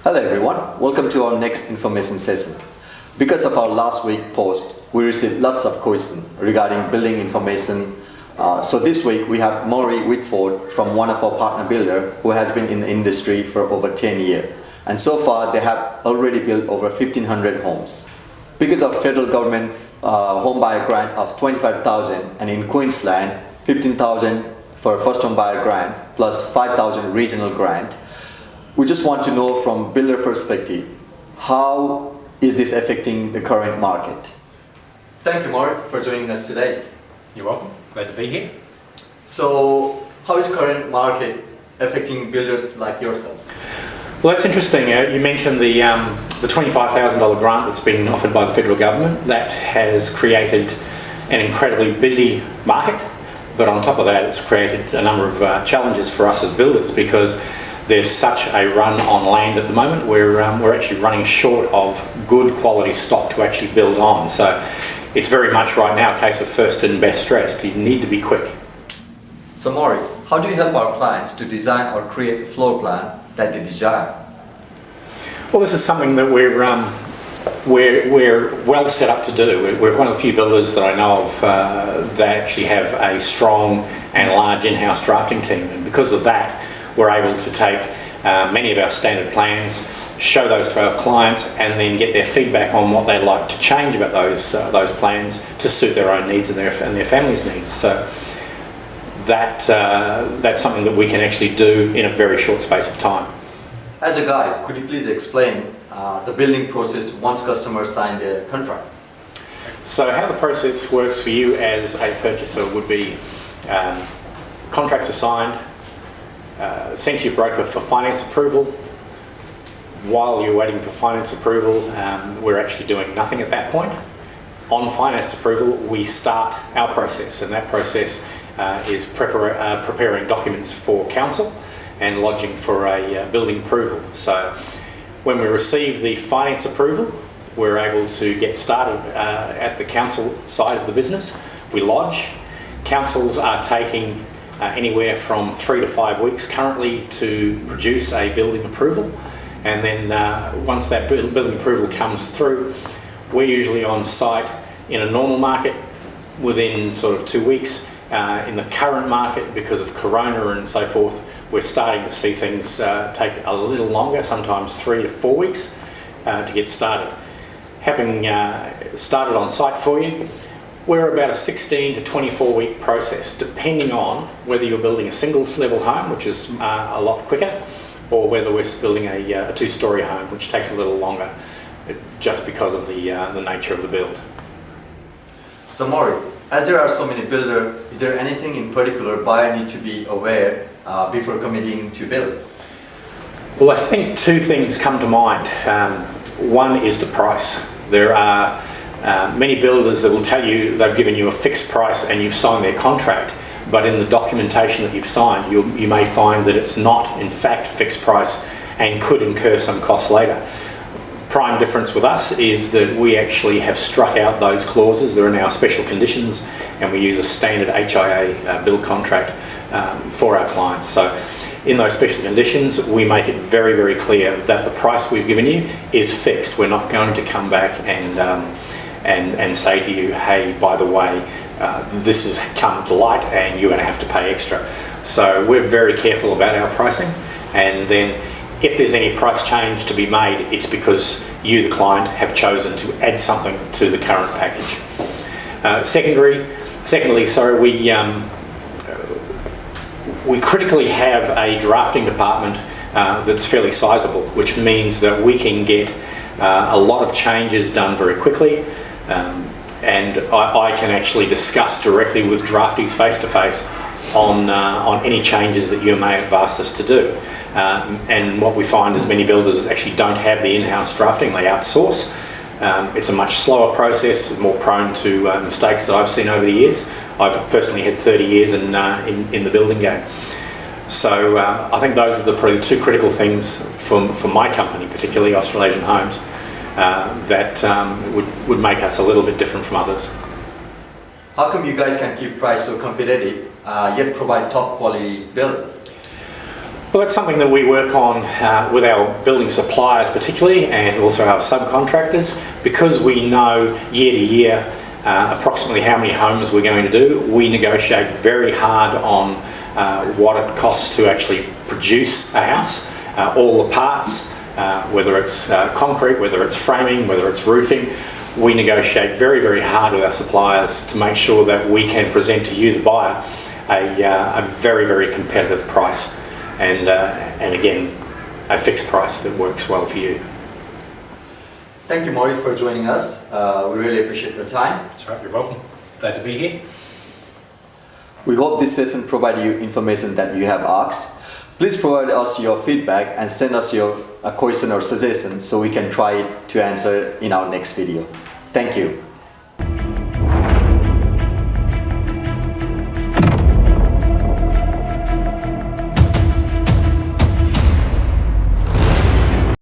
Hello everyone, welcome to our next information session. Because of our last week post, we received lots of questions regarding building information. So this week we have Maury Whitford from one of our partner builder who has been in the industry for over 10 years. And so far they have already built over 1,500 homes. Because of federal government home buyer grant of 25,000 and in Queensland 15,000 for first home buyer grant plus 5,000 regional grant, we just want to know from builder perspective, how is this affecting the current market? Thank you, Mark, for joining us today. You're welcome. Glad to be here. So, how is current market affecting builders like yourself? Well, that's interesting. You mentioned the $25,000 grant that's been offered by the federal government. That has created an incredibly busy market, but on top of that, it's created a number of challenges for us as builders because there's such a run on land at the moment. We're actually running short of good quality stock to actually build on. So it's very much right now a case of first and best dressed. You need to be quick. So Maury, how do you help our clients to design or create a floor plan that they desire? Well, this is something that we're well set up to do. We're one of the few builders that I know of that actually have a strong and large in-house drafting team, and because of that, we're able to take many of our standard plans, show those to our clients, and then get their feedback on what they'd like to change about those plans to suit their own needs and their family's needs. So that's something that we can actually do in a very short space of time. As a guide, could you please explain the building process once customers sign their contract? So how the process works for you as a purchaser would be contracts are signed, sent to your broker for finance approval. While you're waiting for finance approval, we're actually doing nothing at that point. On finance approval, we start our process, and that process is preparing documents for council and lodging for a building approval. So when we receive the finance approval, we're able to get started at the council side of the business. We lodge. Councils are taking anywhere from 3 to 5 weeks currently to produce a building approval, and then once that building approval comes through, we're usually on site in a normal market within sort of 2 weeks. In the current market, because of Corona and so forth, we're starting to see things take a little longer, sometimes 3 to 4 weeks to get started. Having started on site for you, we're about a 16 to 24 week process, depending on whether you're building a single level home, which is a lot quicker, or whether we're building a two-story home, which takes a little longer, just because of the nature of the build. So Maury, as there are so many builders, is there anything in particular buyer need to be aware before committing to build? Well, I think two things come to mind. One is the price. There are many builders that will tell you they've given you a fixed price and you've signed their contract, but in the documentation that you've signed, you may find that it's not in fact fixed price and could incur some costs later. Prime difference with us is that we actually have struck out those clauses. They're in our special conditions, and we use a standard HIA build contract for our clients. So in those special conditions, we make it very, very clear that the price we've given you is fixed. We're not going to come back and say to you, hey, by the way, this has come to light and you're going to have to pay extra. So we're very careful about our pricing, and then if there's any price change to be made, it's because you, the client, have chosen to add something to the current package. Secondly, we critically have a drafting department that's fairly sizable, which means that we can get a lot of changes done very quickly, and I can actually discuss directly with draftees face to face on any changes that you may have asked us to do. And what we find is many builders actually don't have the in-house drafting, they outsource. It's a much slower process, more prone to mistakes that I've seen over the years. I've personally had 30 years in the building game. So I think those are probably the two critical things for my company, particularly Australasian Homes, that would make us a little bit different from others. How come you guys can keep price so competitive yet provide top quality build? Well, that's something that we work on with our building suppliers particularly, and also our subcontractors, because we know year to year approximately how many homes we're going to do. We negotiate very hard on what it costs to actually produce a house, all the parts, whether it's concrete, whether it's framing, whether it's roofing. We negotiate very, very hard with our suppliers to make sure that we can present to you, the buyer, a very, very competitive price, and again, a fixed price that works well for you. Thank you, Maury, for joining us. We really appreciate your time. That's right, you're welcome. Glad to be here. We hope this session provided you information that you have asked. Please provide us your feedback and send us your question or suggestion so we can try to answer in our next video. Thank you.